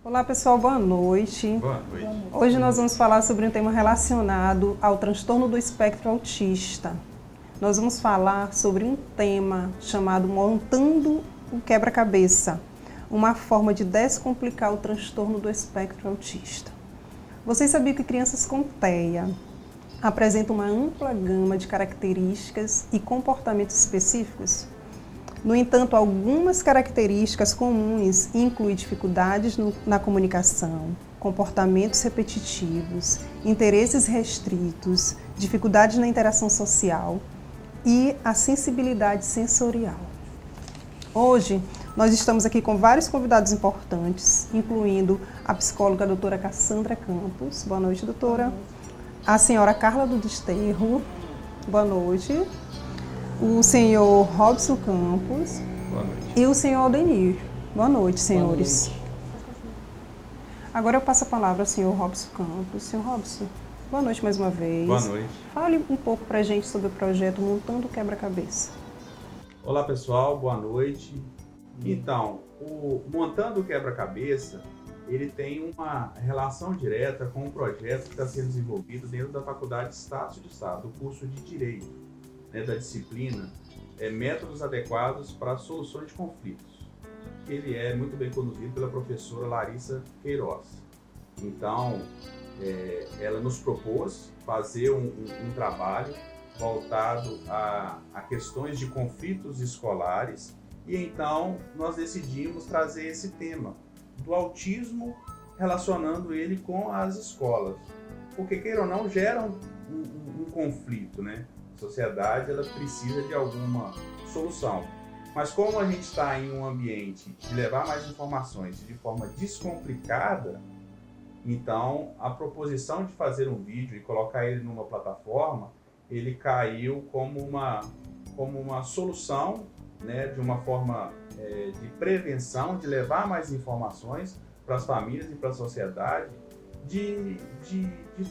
Olá pessoal, boa noite. Boa noite. Hoje nós vamos falar sobre um tema relacionado ao transtorno do espectro autista. Nós vamos falar sobre um tema chamado Montando o Quebra-Cabeça, uma forma de descomplicar o transtorno do espectro autista. Vocês sabiam que crianças com TEA apresentam uma ampla gama de características e comportamentos específicos? No entanto, algumas características comuns incluem dificuldades na comunicação, comportamentos repetitivos, interesses restritos, dificuldades na interação social e a sensibilidade sensorial. Hoje, nós estamos aqui com vários convidados importantes, incluindo a psicóloga a doutora Cassandra Campos. Boa noite, doutora. A senhora Carla do Desterro. Boa noite. O senhor Robson Campos. Boa noite. E o senhor Aldenir. Boa noite, senhores. Boa noite. Agora eu passo a palavra ao senhor Robson Campos. Senhor Robson, boa noite mais uma vez. Boa noite. Fale um pouco pra gente sobre o projeto Montando o Quebra-Cabeça. Olá pessoal, boa noite. Então, o Montando o Quebra-Cabeça, ele tem uma relação direta com um projeto que está sendo desenvolvido dentro da Faculdade de Status do Estado, do curso de Direito, da disciplina, Métodos Adequados para Soluções de Conflitos. Ele é muito bem conduzido pela professora Larissa Queiroz. Então, ela nos propôs fazer um trabalho voltado a questões de conflitos escolares e então nós decidimos trazer esse tema do autismo relacionando ele com as escolas. Porque, queira ou não, gera um conflito, né? A sociedade ela precisa de alguma solução. Mas como a gente está em um ambiente de levar mais informações de forma descomplicada, então a proposição de fazer um vídeo e colocar ele numa plataforma, ele caiu como uma solução, né, de uma forma de prevenção, de levar mais informações para as famílias e para a sociedade de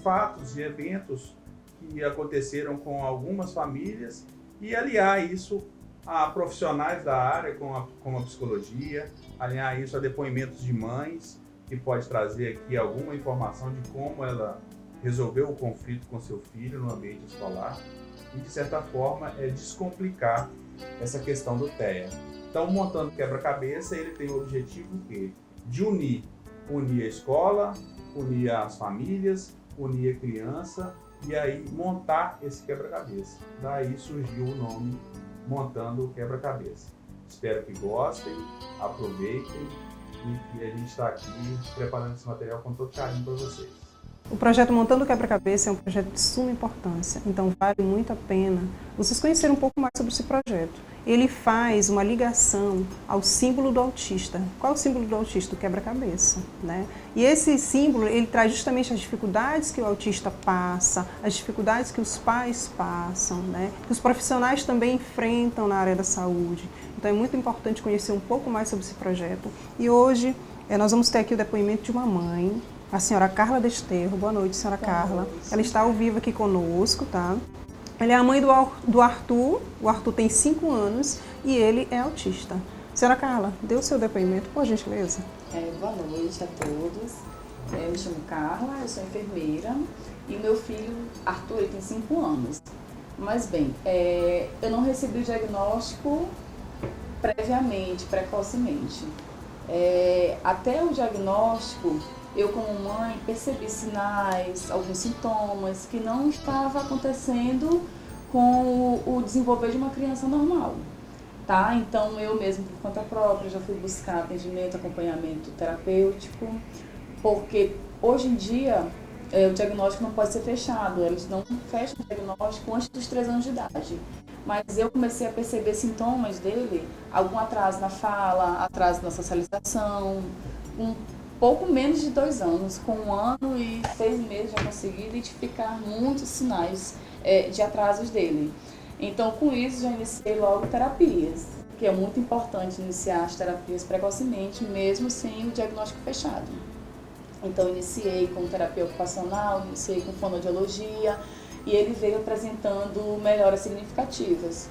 fatos, de eventos que aconteceram com algumas famílias e aliar isso a profissionais da área como a psicologia, alinhar isso a depoimentos de mães, que pode trazer aqui alguma informação de como ela resolveu o conflito com seu filho no ambiente escolar e, de certa forma, descomplicar essa questão do TEA. Então, Montando Quebra-Cabeça, ele tem o objetivo de unir a escola, unir as famílias, unir a criança e aí montar esse quebra-cabeça. Daí surgiu o nome Montando o Quebra-Cabeça. Espero que gostem, aproveitem e que a gente está aqui preparando esse material com todo carinho para vocês. O projeto Montando o Quebra-Cabeça é um projeto de suma importância, então vale muito a pena vocês conhecerem um pouco mais sobre esse projeto. Ele faz uma ligação ao símbolo do autista. Qual é o símbolo do autista? O quebra-cabeça, né? E esse símbolo, ele traz justamente as dificuldades que o autista passa, as dificuldades que os pais passam, né? Que os profissionais também enfrentam na área da saúde. Então é muito importante conhecer um pouco mais sobre esse projeto. E hoje nós vamos ter aqui o depoimento de uma mãe, a senhora Carla Desterro. Boa noite, senhora Carla. Boa noite. Ela está ao vivo aqui conosco, tá? Ela é a mãe do Arthur. O Arthur tem 5 anos e ele é autista. Senhora Carla, dê o seu depoimento, por gentileza. Boa noite a todos. Eu me chamo Carla, eu sou enfermeira e o meu filho, Arthur, ele tem 5 anos. Mas bem, eu não recebi o diagnóstico precocemente. Até o diagnóstico, eu como mãe percebi sinais, alguns sintomas que não estava acontecendo com o desenvolver de uma criança normal, tá? Então eu mesmo por conta própria já fui buscar atendimento, acompanhamento terapêutico, porque hoje em dia o diagnóstico não pode ser fechado, eles não fecham o diagnóstico antes dos 3 anos de idade. Mas eu comecei a perceber sintomas dele, algum atraso na fala, atraso na socialização, pouco menos de 2 anos, com 1 ano e 6 meses já consegui identificar muitos sinais de atrasos dele. Então, com isso, já iniciei logo terapias, que é muito importante iniciar as terapias precocemente, mesmo sem o diagnóstico fechado. Então, iniciei com terapia ocupacional, iniciei com fonoaudiologia, e ele veio apresentando melhoras significativas.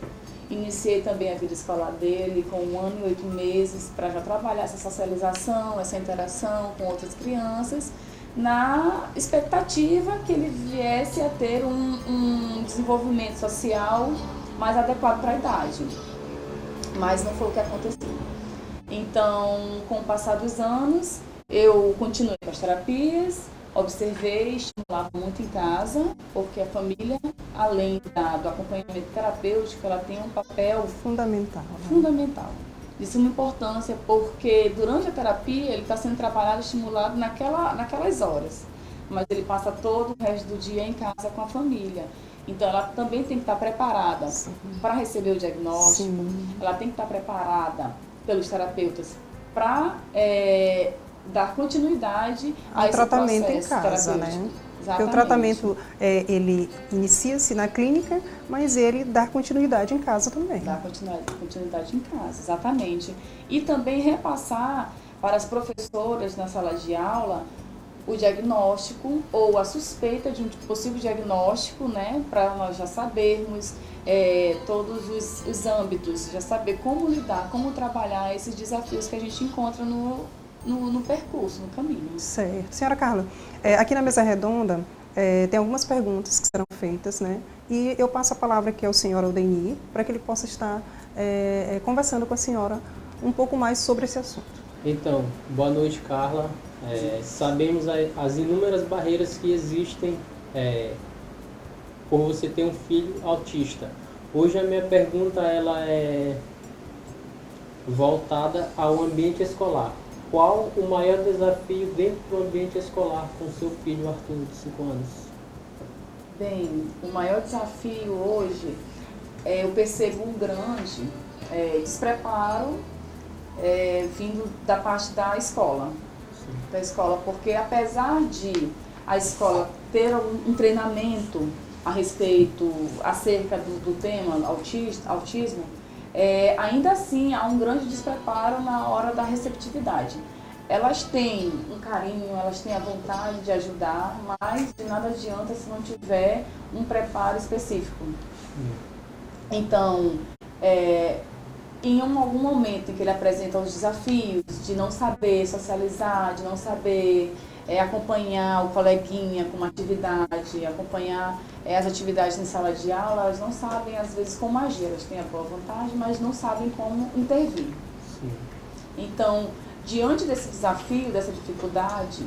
Iniciei também a vida escolar dele com 1 ano e 8 meses para já trabalhar essa socialização, essa interação com outras crianças, na expectativa que ele viesse a ter um desenvolvimento social mais adequado para a idade. Mas não foi o que aconteceu. Então, com o passar dos anos, eu continuei com as terapias, observei, estimulava muito em casa, porque a família, além do acompanhamento terapêutico, ela tem um papel fundamental. Fundamental. De suma importância, porque durante a terapia ele está sendo trabalhado, estimulado naquelas horas. Mas ele passa todo o resto do dia em casa com a família. Então ela também tem que estar preparada para receber o diagnóstico, ela tem que estar preparada pelos terapeutas para dar continuidade a esse tratamento em processo casa, né? Exatamente. Porque o tratamento, ele inicia-se na clínica, mas ele dá continuidade em casa também. Dá continuidade em casa, exatamente. E também repassar para as professoras na sala de aula o diagnóstico ou a suspeita de um possível diagnóstico, né? Para nós já sabermos todos os âmbitos, já saber como lidar, como trabalhar esses desafios que a gente encontra no percurso, no caminho. Certo. Senhora Carla, aqui na mesa redonda tem algumas perguntas que serão feitas, né? E eu passo a palavra aqui ao senhor Aldenir, para que ele possa estar conversando com a senhora um pouco mais sobre esse assunto. Então, boa noite, Carla. Sabemos as inúmeras barreiras que existem por você ter um filho autista. Hoje a minha pergunta ela é voltada ao ambiente escolar. Qual o maior desafio dentro do ambiente escolar com seu filho Arthur, de 5 anos? Bem, o maior desafio hoje, eu percebo um grande despreparo vindo da parte da escola. Da escola, porque apesar de a escola ter um treinamento acerca do tema autismo, ainda assim há um grande despreparo na hora da receptividade. Elas têm um carinho, elas têm a vontade de ajudar, mas de nada adianta se não tiver um preparo específico. Então, em algum momento em que ele apresenta os desafios de não saber socializar, de não saber acompanhar o coleguinha com uma atividade, acompanhar as atividades em sala de aula, elas não sabem às vezes como agir, elas têm a boa vontade, mas não sabem como intervir. Sim. Então, diante desse desafio, dessa dificuldade,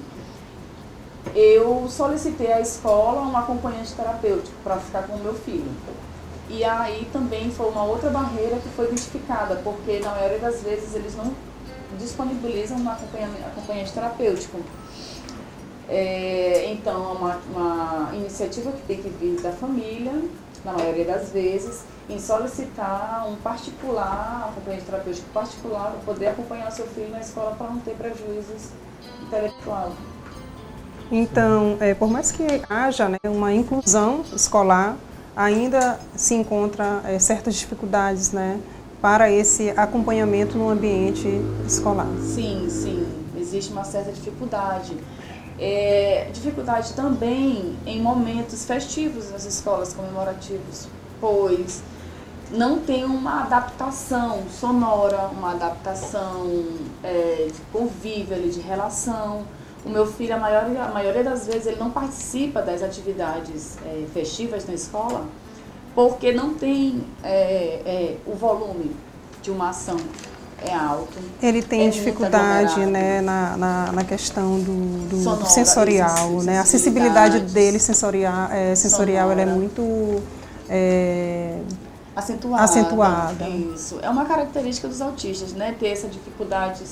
eu solicitei à escola um acompanhante terapêutico para ficar com o meu filho. E aí também foi uma outra barreira que foi identificada, porque na maioria das vezes eles não disponibilizam um acompanhante terapêutico. Então, uma iniciativa que tem que vir da família, na maioria das vezes, em solicitar um acompanhante terapêutico particular, para poder acompanhar o seu filho na escola para não ter prejuízos intelectuais. Então, por mais que haja, né, uma inclusão escolar, ainda se encontra certas dificuldades, né, para esse acompanhamento no ambiente escolar. Sim, existe uma certa dificuldade. Dificuldade também em momentos festivos nas escolas comemorativos, pois não tem uma adaptação sonora, uma adaptação de convívio, de relação. O meu filho, a maioria das vezes, ele não participa das atividades festivas na escola, porque não tem o volume de uma ação alto. Ele tem dificuldade, né, na questão do sonora, sensorial, né? A sensibilidade dele sensorial ela é muito acentuada. Isso. É uma característica dos autistas, né? Ter essa dificuldade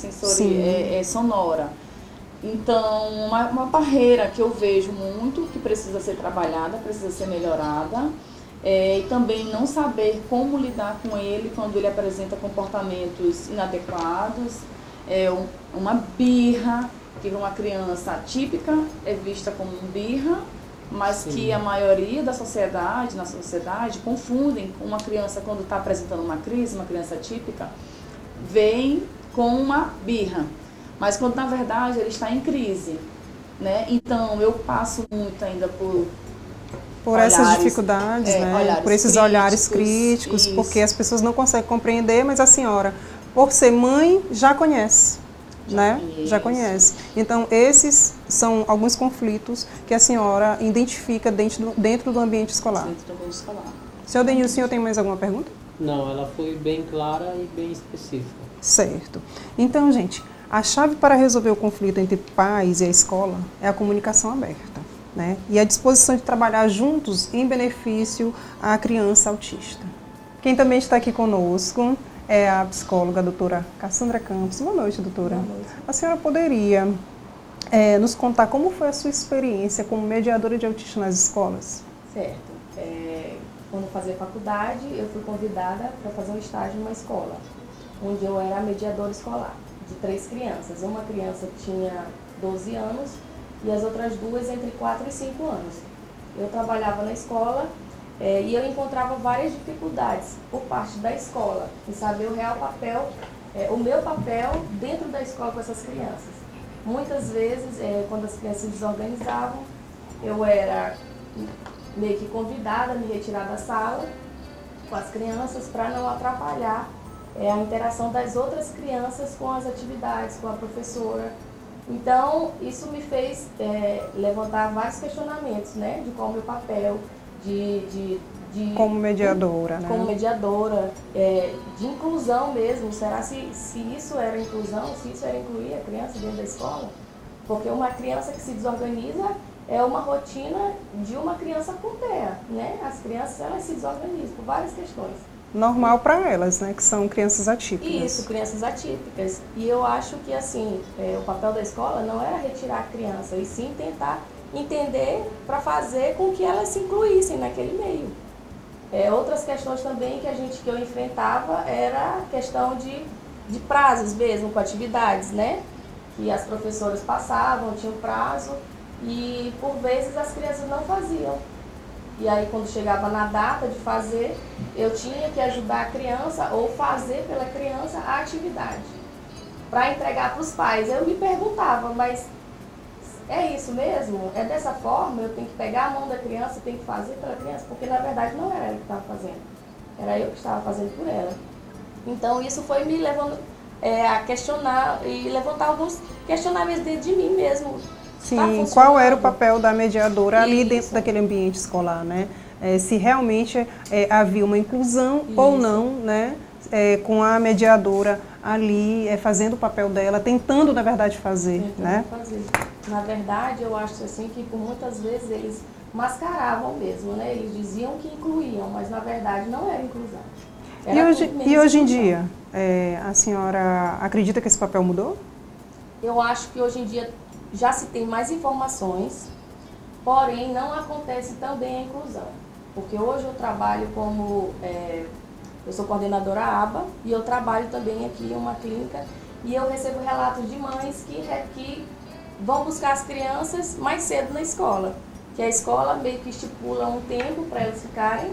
sonora. Então, uma barreira que eu vejo muito, que precisa ser trabalhada, precisa ser melhorada, e também não saber como lidar com ele quando ele apresenta comportamentos inadequados, uma birra, que uma criança atípica é vista como um birra, mas sim, que a maioria na sociedade, confundem uma criança quando está apresentando uma crise, uma criança atípica, vem com uma birra. Mas quando na verdade ele está em crise, né? Então eu passo muito ainda Por essas dificuldades, né? Por esses olhares críticos, isso. porque as pessoas não conseguem compreender, mas a senhora, por ser mãe, já conhece. Já conhece. Então, esses são alguns conflitos que a senhora identifica dentro do ambiente escolar. Dentro do ambiente escolar. Senhor Denil, o senhor tem mais alguma pergunta? Não, ela foi bem clara e bem específica. Certo. Então, gente, a chave para resolver o conflito entre pais e a escola é a comunicação aberta, né? E a disposição de trabalhar juntos em benefício à criança autista. Quem também está aqui conosco é a psicóloga, a doutora Cassandra Campos. Boa noite, doutora. Boa noite. A senhora poderia nos contar como foi a sua experiência como mediadora de autistas nas escolas? Certo. Quando eu fazia faculdade, eu fui convidada para fazer um estágio numa escola, onde eu era a mediadora escolar de 3 crianças. Uma criança tinha 12 anos e as outras 2 entre 4 e 5 anos. Eu trabalhava na escola e eu encontrava várias dificuldades por parte da escola em saber o real papel, o meu papel dentro da escola com essas crianças. Muitas vezes, quando as crianças se desorganizavam, eu era meio que convidada a me retirar da sala com as crianças para não atrapalhar a interação das outras crianças com as atividades, com a professora. Então, isso me fez levantar vários questionamentos, né, de qual é o meu papel, como mediadora, né? Como mediadora, de inclusão mesmo. Será se isso era inclusão, se isso era incluir a criança dentro da escola? Porque uma criança que se desorganiza é uma rotina de uma criança com TEA, né? As crianças, elas se desorganizam por várias questões. Normal para elas, né? Que são crianças atípicas. Isso, crianças atípicas. E eu acho que, assim, o papel da escola não era retirar a criança, e sim tentar entender para fazer com que elas se incluíssem naquele meio. Outras questões também que eu enfrentava era a questão de prazos mesmo, com atividades, né? Que as professoras passavam, tinham prazo, e por vezes as crianças não faziam. E aí, quando chegava na data de fazer, eu tinha que ajudar a criança ou fazer pela criança a atividade para entregar para os pais. Eu me perguntava, mas é isso mesmo? É dessa forma? Eu tenho que pegar a mão da criança e tenho que fazer pela criança? Porque, na verdade, não era ela que estava fazendo. Era eu que estava fazendo por ela. Então, isso foi me levando a questionar e levantar alguns questionamentos dentro de mim mesmo. Sim, qual era o papel da mediadora ali dentro daquele ambiente escolar, né? Se realmente havia uma inclusão ou não, né? Com a mediadora ali fazendo o papel dela, tentando, na verdade, fazer, né? Na verdade, eu acho assim que por muitas vezes eles mascaravam mesmo, né? Eles diziam que incluíam, mas na verdade não era inclusão. E hoje em dia, a senhora acredita que esse papel mudou? Eu acho que hoje em dia já se tem mais informações, porém não acontece também a inclusão. Porque hoje eu trabalho como, eu sou coordenadora ABA e eu trabalho também aqui em uma clínica e eu recebo relatos de mães que vão buscar as crianças mais cedo na escola. Que a escola meio que estipula um tempo para elas ficarem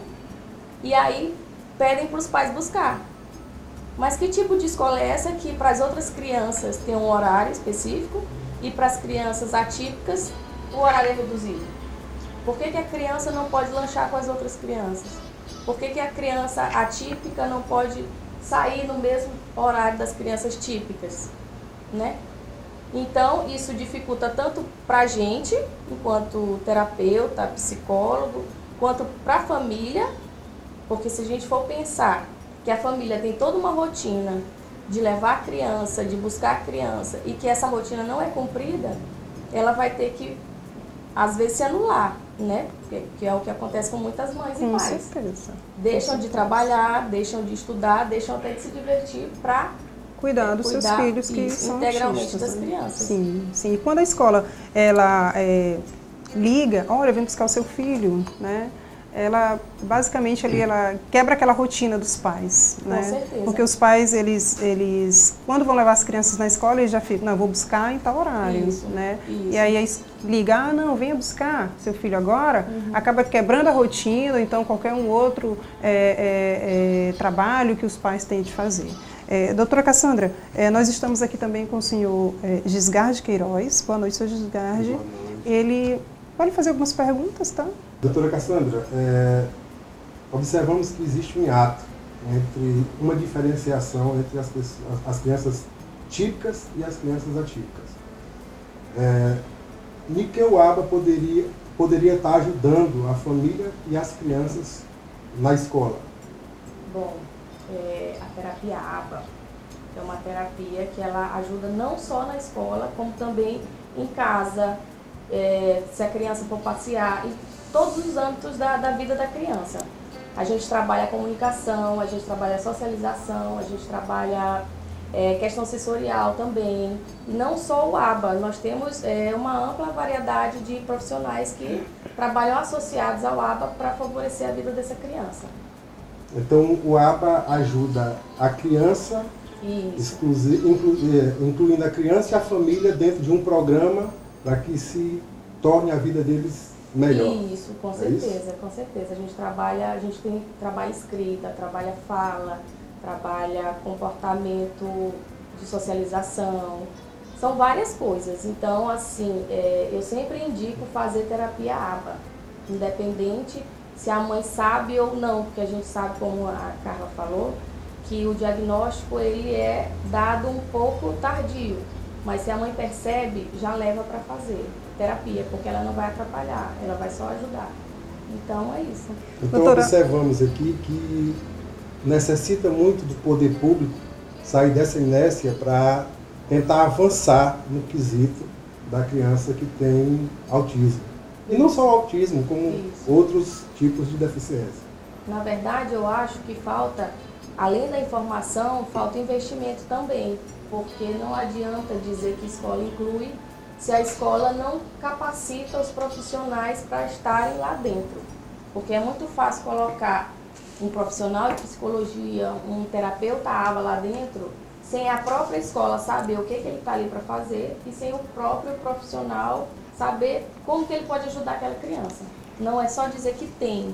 e aí pedem para os pais buscar. Mas que tipo de escola é essa que para as outras crianças tem um horário específico e para as crianças atípicas o horário é reduzido? Por que a criança não pode lanchar com as outras crianças? Por que a criança atípica não pode sair no mesmo horário das crianças típicas, né? Então, isso dificulta tanto para a gente, enquanto terapeuta, psicólogo, quanto para a família, porque se a gente for pensar que a família tem toda uma rotina de levar a criança, de buscar a criança, e que essa rotina não é cumprida, ela vai ter que, às vezes, se anular, né? Que é o que acontece com muitas mães e pais. Com certeza. Deixam de trabalhar, deixam de estudar, deixam até de se divertir para cuidar dos seus filhos que são integralmente autistas, das crianças. Sim, sim. E quando a escola ela liga, olha, vem buscar o seu filho, né? Ela basicamente ali ela quebra aquela rotina dos pais, né? Com certeza. Porque os pais eles quando vão levar as crianças na escola eles já ficam, não, vou buscar em tal horário, Isso, né? isso. E aí ligar, não, venha buscar seu filho agora, acaba quebrando a rotina, ou então qualquer um outro trabalho que os pais têm de fazer. Doutora Cassandra, nós estamos aqui também com o senhor Gisgarde Queiroz. Boa noite, senhor Gisgarde. Boa noite. Ele pode fazer algumas perguntas, tá? Doutora Cassandra, observamos que existe um hiato entre uma diferenciação entre as crianças típicas e as crianças atípicas. Em que o ABA poderia estar ajudando a família e as crianças na escola? Bom, a terapia ABA é uma terapia que ela ajuda não só na escola, como também em casa, se a criança for passear, em todos os âmbitos da vida da criança. A gente trabalha a comunicação, a gente trabalha a socialização, a gente trabalha questão sensorial também. E não só o ABA, nós temos uma ampla variedade de profissionais que trabalham associados ao ABA para favorecer a vida dessa criança. Então, o ABA ajuda a criança, incluindo a criança e a família dentro de um programa para que se torne a vida deles melhor. Isso, com certeza, com certeza. A gente tem trabalha escrita, trabalha fala, trabalha comportamento de socialização, são várias coisas. Então, assim, eu sempre indico fazer terapia ABA, independente se a mãe sabe ou não, porque a gente sabe, como a Carla falou, que o diagnóstico ele é dado um pouco tardio, mas se a mãe percebe, já leva para fazer terapia, porque ela não vai atrapalhar, ela vai só ajudar. Então é isso. Então observamos aqui que necessita muito do poder público sair dessa inércia para tentar avançar no quesito da criança que tem autismo. E não só o autismo, como outros tipos de deficiência. Na verdade, eu acho que falta, além da informação, falta investimento também, porque não adianta dizer que escola inclui se a escola não capacita os profissionais para estarem lá dentro. Porque é muito fácil colocar um profissional de psicologia, um terapeuta ABA lá dentro, sem a própria escola saber o que ele está ali para fazer e sem o próprio profissional saber como que ele pode ajudar aquela criança. Não é só dizer que tem,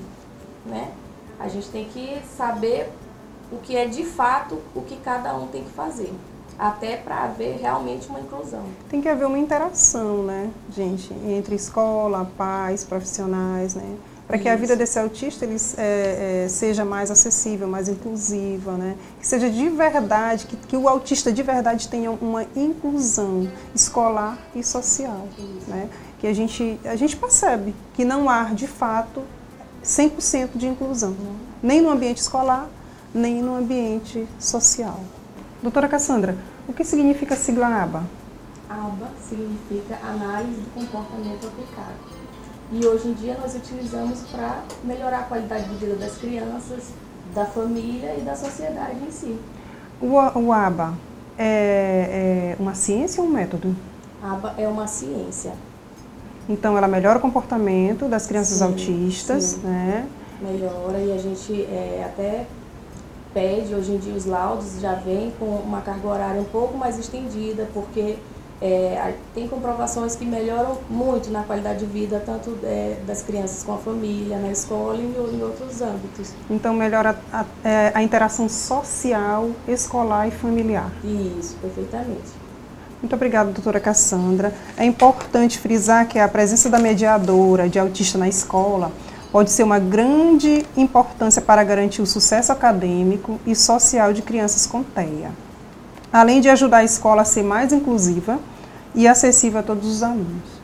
né? A gente tem que saber o que é de fato o que cada um tem que fazer, até para haver realmente uma inclusão. Tem que haver uma interação, né, gente, entre escola, pais, profissionais, né? Para que a vida desse autista seja mais acessível, mais inclusiva, né? Que seja de verdade, que o autista de verdade tenha uma inclusão escolar e social, né? Que a gente percebe que não há, de fato, 100% de inclusão, nem no ambiente escolar, nem no ambiente social. Doutora Cassandra, o que significa a sigla ABA? ABA significa Análise do Comportamento Aplicado. E hoje em dia nós utilizamos para melhorar a qualidade de vida das crianças, da família e da sociedade em si. O ABA é uma ciência ou um método? ABA é uma ciência. Então ela melhora o comportamento das crianças autistas, né? Melhora, e a gente até pede, hoje em dia os laudos já vêm com uma carga horária um pouco mais estendida, porque tem comprovações que melhoram muito na qualidade de vida, tanto das crianças com a família, na escola e em outros âmbitos. Então melhora a interação social, escolar e familiar. Isso, perfeitamente. Muito obrigada, doutora Cassandra. É importante frisar que a presença da mediadora de autista na escola pode ser uma grande importância para garantir o sucesso acadêmico e social de crianças com TEA, além de ajudar a escola a ser mais inclusiva e acessível a todos os alunos.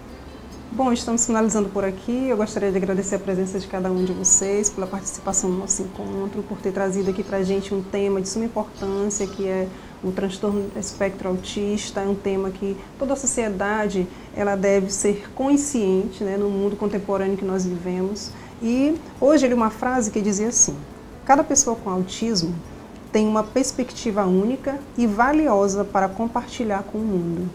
Bom, estamos finalizando por aqui. Eu gostaria de agradecer a presença de cada um de vocês, pela participação no nosso encontro, por ter trazido aqui para a gente um tema de suma importância, que é o transtorno do espectro autista. É um tema que toda a sociedade ela deve ser consciente, né, no mundo contemporâneo que nós vivemos. E hoje ele uma frase que dizia assim: cada pessoa com autismo tem uma perspectiva única e valiosa para compartilhar com o mundo.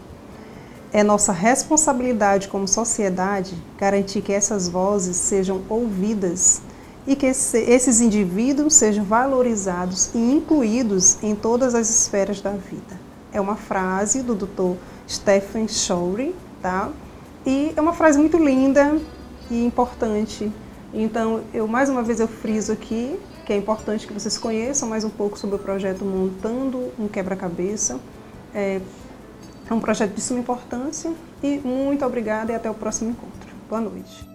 É nossa responsabilidade como sociedade garantir que essas vozes sejam ouvidas e que esses indivíduos sejam valorizados e incluídos em todas as esferas da vida. É uma frase do Dr. Stephen Shorey, tá? E é uma frase muito linda e importante. Então, mais uma vez eu friso aqui que é importante que vocês conheçam mais um pouco sobre o projeto Montando um Quebra-Cabeça. É um projeto de suma importância e muito obrigada e até o próximo encontro. Boa noite.